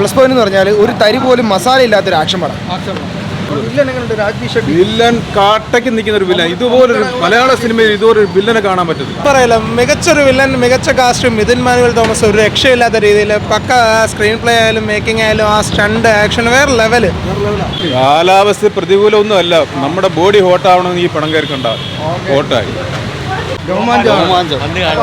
Plus point എന്ന് പറഞ്ഞാൽ ഒരു തരി പോലും മസാല ഇല്ലാത്തൊരു ആക്ഷൻ പടം. വില്ലൻ കാട്ടയ്ക്ക് നിൽക്കുന്ന ഒരു വില്ലൻ. ഇതുപോലൊരു മലയാള സിനിമയിൽ ഇതുപോലൊരു വില്ലനെ കാണാൻ പറ്റുന്നു. പറയല മികച്ചൊരു വില്ലൻ, മികച്ച കാസ്റ്റും മിഥുൻ മാനുവൽ തോമസ് ഒരു രക്ഷയില്ലാത്ത രീതിയിൽ പക്ക സ്ക്രീൻ പ്ലേ ആയാലും മേക്കിംഗ് ആയാലും ആ സ്റ്റണ്ട് ആക്ഷൻ വേറെ ലെവല്. കാലാവസ്ഥ പ്രതികൂലമൊന്നും അല്ല, നമ്മുടെ ബോഡി ഹോട്ടാവണമെന്ന് ഈ പണം കയറിക്കൊണ്ടാവും. ഹോട്ടായി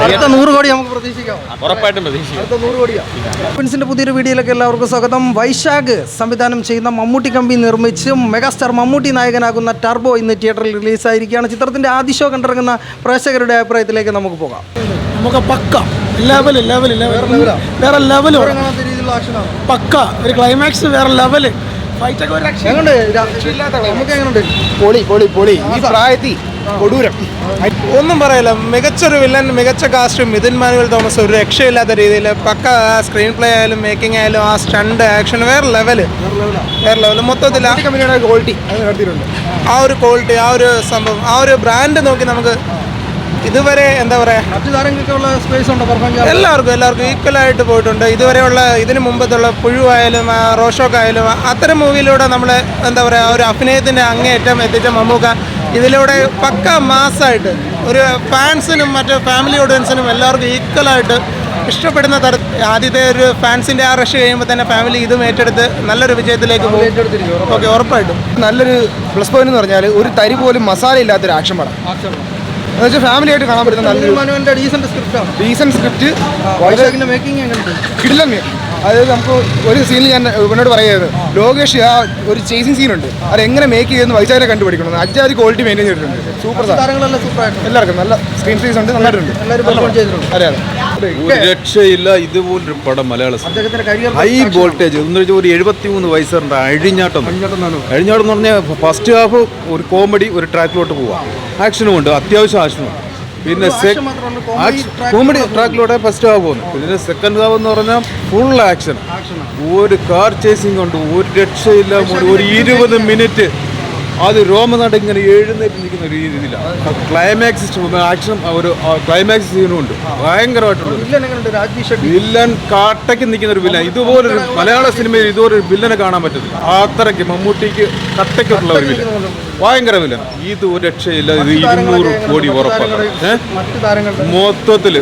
അടുത്ത 100 കോടി നമുക്ക് പ്രതീക്ഷിക്കാം. ഉറപ്പായിട്ടും പ്രതീക്ഷിക്കാം. അടുത്ത 100 കോടിയാണ്. പുതിയൊരു വീഡിയോയിലേക്ക് എല്ലാവർക്കും സ്വാഗതം. വൈശാഖ് സംവിധാനം ചെയ്യുന്ന മമ്മൂട്ടി കമ്പി നിർമ്മിച്ച് മെഗാസ്റ്റാർ മമ്മൂട്ടി നായകനാകുന്ന ടർബോ ഇന്ന് തിയേറ്ററിൽ റിലീസായിരിക്കുകയാണ്. ചിത്രത്തിന്റെ ആദ്യ ഷോ കണ്ടിറങ്ങുന്ന പ്രേക്ഷകരുടെ അഭിപ്രായത്തിലേക്ക് നമുക്ക് പോകാം. നമുക്ക് പക്ക വേറെ ലെവല് പക്ക ഒരു ക്ലൈമാക്സ് വേറെ ലെവല് ഫൈറ്റൊക്കെ ഒരു പൊളി പൊളി പൊളി. ഈ പ്രായത്തിൽ കൊടൂരം. ഒന്നും പറയല മികച്ചൊരു വില്ലൻ, മികച്ച കാസ്റ്റും മിഥുൻ മാനുവൽ തോമസ് ഒരു രക്ഷയില്ലാത്ത രീതിയിൽ പക്ക സ്ക്രീൻ പ്ലേ ആയാലും മേക്കിംഗ് ആയാലും ആ സ്റ്റണ്ട് ആക്ഷൻ വേറെ ലെവല്. മൊത്തത്തിൽ ക്വാളിറ്റി നടത്തിയിട്ടുണ്ട്. ആ ഒരു ക്വാളിറ്റി, ആ ഒരു സംഭവം, ആ ഒരു ബ്രാൻഡ് നോക്കി നമുക്ക് ഇതുവരെ എന്താ പറയുക, മറ്റു താരങ്ങൾക്കുള്ള സ്പേസ് ഉണ്ടോ? എല്ലാവർക്കും ഈക്വലായിട്ട് പോയിട്ടുണ്ട്. ഇതുവരെയുള്ള ഇതിന് മുമ്പത്തുള്ള പുഴുവായാലും റോഷോക്കായാലും അത്തരം മൂവിയിലൂടെ നമ്മൾ എന്താ പറയുക ഒരു അഭിനയത്തിൻ്റെ അങ്ങേയറ്റം എത്തിച്ച മമ്മൂക്ക ഇതിലൂടെ പക്ക മാസ്സായിട്ട് ഒരു ഫാൻസിനും മറ്റ് ഫാമിലി ഓഡിയൻസിനും എല്ലാവർക്കും ഈക്വലായിട്ട് ഇഷ്ടപ്പെടുന്ന ആദ്യത്തെ ഒരു ഫാൻസിൻ്റെ ആ റഷ് കഴിയുമ്പോൾ തന്നെ ഫാമിലി ഇതും ഏറ്റെടുത്ത് നല്ലൊരു വിജയത്തിലേക്ക് പോകും. ഓക്കെ, ഉറപ്പായിട്ടും നല്ലൊരു പ്ലസ് പോയിന്റ് എന്ന് പറഞ്ഞാൽ ഒരു തരി പോലും മസാല ഇല്ലാത്തൊരു ആക്ഷൻ പടം. എന്നുവെച്ചാൽ ഫാമിലി ആയിട്ട് കാണാൻ പറ്റുന്ന നല്ലൊരു ഡീസന്റ് സ്ക്രിപ്റ്റ്. കിടിലൻ. അതായത് നമുക്ക് ഒരു സീനിൽ ഞാൻ ഇവനോട് പറയുന്നത്, ലോകേഷ് ആ ഒരു ചേസിങ് സീനുണ്ട്, അത് എങ്ങനെ മേക്ക് ചെയ്യുന്ന വൈശാഖിനെ കണ്ടുപിടിക്കണം. അജാതി ക്വാളിറ്റി മെയിൻറ്റെയിൻ ചെയ്തിട്ടുണ്ട്. സൂപ്പർ. എല്ലാവർക്കും നല്ല സ്ക്രീൻ സ്പേസ് ഉണ്ട്, നന്നായിട്ടുണ്ട്. അതെ അതെ, ഒരു രക്ഷയില്ല. ഇതുപോലൊരു പടം മലയാള ഹൈ വോൾട്ടേജ് ഒരു 73 വയസ്സുണ്ട്. അഴിഞ്ഞാട്ടം എന്ന് പറഞ്ഞാൽ ഫസ്റ്റ് ഹാഫ് ഒരു കോമഡി, ഒരു ട്രാക്കിലോട്ട് പോവാം, ആക്ഷനും ഉണ്ട്, അത്യാവശ്യം ആക്ഷനും. പിന്നെ കോമഡി ട്രാക്കിലൂടെ ഫസ്റ്റ് ഹാഫ് പോകുന്നു. പിന്നെ സെക്കൻഡ് ഹാഫ് എന്ന് പറഞ്ഞാൽ ഫുൾ ആക്ഷൻ. ഒരു കാർ ചേസിങ് ഉണ്ട്, ഒരു രക്ഷയില്ല. ഒരു 20 മിനിറ്റ് അത് രോമനാട് ഇങ്ങനെ എഴുന്നേറ്റ് നിൽക്കുന്ന ഒരു രീതിയിലാണ്. ക്ലൈമാക്സ് ആക്ഷൻ, ഒരു ക്ലൈമാക്സ് സീനും ഉണ്ട്, ഭയങ്കരമായിട്ടുള്ളത്. വില്ലൻ കാട്ടയ്ക്ക് നിൽക്കുന്ന ഒരു വില്ലൻ. ഇതുപോലൊരു മലയാള സിനിമയിൽ ഇതുപോലൊരു വില്ലനെ കാണാൻ പറ്റുന്നു. അത്രയ്ക്ക് മമ്മൂട്ടിക്ക് കട്ടയ്ക്കുള്ള ഒരു വില്ലൻ, ഭയങ്കര വില്ലൻ. ഇത് ഒരു രക്ഷയില്ല. ഇത് 200 കോടി ഉറപ്പാണ്. മൊത്തത്തിൽ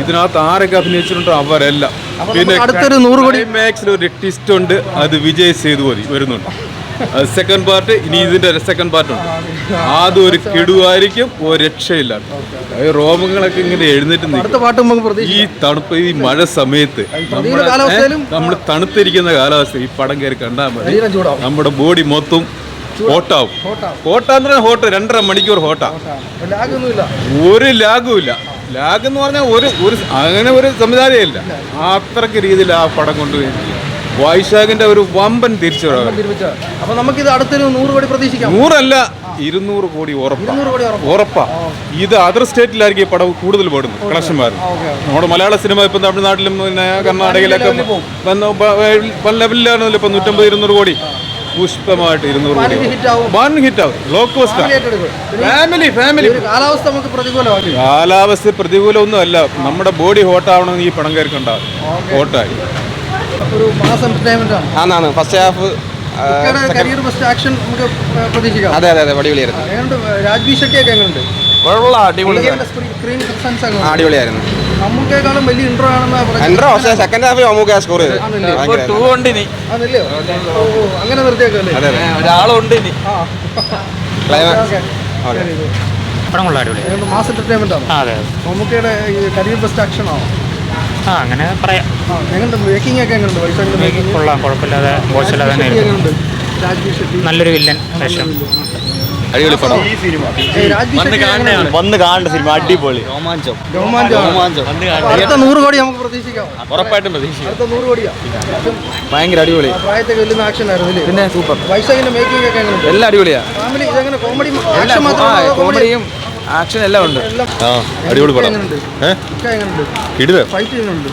ഇതിനകത്ത് ആരൊക്കെ അഭിനയിച്ചിട്ടുണ്ടോ അവരെല്ലാം. പിന്നെ ക്ലൈമാക്സിൽ ഒരു ട്വിസ്റ്റ് ഉണ്ട്, അത് വിജയ് സേതുപതി വരുന്നുണ്ട്. സെക്കൻഡ് പാർട്ട്, ഇനി ഇതിന്റെ സെക്കൻഡ് പാർട്ടുണ്ട്. അതൊരു കിടുവായിരിക്കും, ഒരു രക്ഷയില്ല. റോമങ്ങളൊക്കെ ഇങ്ങനെ എഴുന്നേറ്റ് നിൽക്കും. ഈ തണുപ്പ്, ഈ മഴ സമയത്ത് നമ്മൾ തണുത്തിരിക്കുന്ന കാലാവസ്ഥ ഈ പടം കയറി കണ്ടാൽ മതി, നമ്മുടെ ബോഡി മൊത്തം ഹോട്ടാവും. ഹോട്ടാന്ന് പറഞ്ഞാൽ ഹോട്ട് 2.5 മണിക്കൂർ ഹോട്ടാ. ഒരു ലാഗും ഇല്ല. ലാഗ് എന്ന് പറഞ്ഞാൽ ഒരു അങ്ങനെ ഒരു സംവിധാനം ഇല്ല. അത്രയ്ക്ക് രീതിയിൽ ആ പടം കൊണ്ടുപോയി. വൈശാഖിന്റെ ഒരു വമ്പൻ തിരിച്ചുവരവ്. അപ്പൊ നമുക്കിത് അടുത്തൊരു 100 കോടി പ്രതീക്ഷിക്കാം. 100 അല്ല, 200 കോടി ഉറപ്പാ. ഇത് അതർ സ്റ്റേറ്റിലായിരിക്കും ഈ പടം കൂടുതൽ പെടുന്നു കളക്ഷൻ വരുന്നത്. നമ്മുടെ മലയാള സിനിമ ഇപ്പം തമിഴ്നാട്ടിലും പിന്നെ കർണാടകയിലൊക്കെ പല ലെവലിലാണല്ലോ. ഇപ്പം 150-200 കോടി പുഷ്പമായിട്ട് 200 കോടി വൺ ഹിറ്റാവും. Low cost family. കാലാവസ്ഥ പ്രതികൂലമൊന്നും അല്ല, നമ്മുടെ ബോഡി ഹോട്ടാവണമെന്ന് ഈ പണം കയറിക്കൊണ്ടാവും. ഹോട്ടായി ഒരു മാസം എന്റർടൈൻമെന്റ് ആണ്. ഫസ്റ്റ് ഹാഫ് അതെ അതെ അതെ, അടിപൊളിയായിരുന്നു. രാജ്വി ഷെട്ടിയൊക്കെ എങ്ങനെയുണ്ട്? അടിപൊളിയായിരുന്നു. മമ്മൂക്കേക്കാളും വലിയ ഇൻട്രോ ഇൻട്രോ, പക്ഷേ സെക്കൻഡ് ഹാഫിൽ മമ്മൂക്ക സ്കോർ ചെയ്തു. അങ്ങനെ നിർത്തിയേക്കല്ലേ, ഒരാളുണ്ട് ഇനി. മാസ് എന്റർടൈൻമെന്റ് ആണ്. മമ്മൂക്കയുടെ കരിയർ ബെസ്റ്റ് ആക്ഷൻ ആണോ? അങ്ങനെ പറയാം. മേക്കിംഗ് ഒക്കെ എങ്ങനെയുണ്ട്? കൊള്ളാം, കുഴപ്പമില്ലാതെ മോശമില്ലാതെ നല്ലൊരു വില്ലൻ വേഷം. അടിപൊളി പടം. വന്ന് കാണേണ്ട സിനിമ, അടിപൊളി രോമാഞ്ചം. അടുത്ത 100 കോടി നമുക്ക് പ്രതീക്ഷിക്കാം. ഉറപ്പായിട്ടും പ്രതീക്ഷിക്കാം. അടുത്ത 100 കോടിയാ. ഭയങ്കര അടിപൊളി. പ്രായത്തെ വെല്ലുന്ന ആക്ഷൻ ആയിരുന്നു. പിന്നെ സൂപ്പർ. വൈശാഖിന്റെ മേക്കിംഗ് ഒക്കെ എങ്ങനെയുണ്ട്? എല്ലാം അടിപൊളിയാ. ഫാമിലി ഇതെങ്ങനെ കോമഡി കോമഡിയും ആക്ഷൻ എല്ലാം ഉണ്ട്. അടിപൊളി പടം.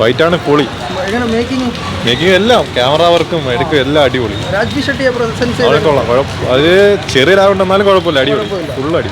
ഫൈറ്റാണ് പൊളി. മേക്കിംഗ് എല്ലാം, ക്യാമറ വർക്കും എടുക്കും എല്ലാം അടിപൊളി. രാജ്വി ഷെട്ടിയെ പ്രസൻസ് അത് ചെറിയ ലാഭമുണ്ടെന്നാലും കുഴപ്പമില്ല, അടിപൊളി, ഫുൾ അടി.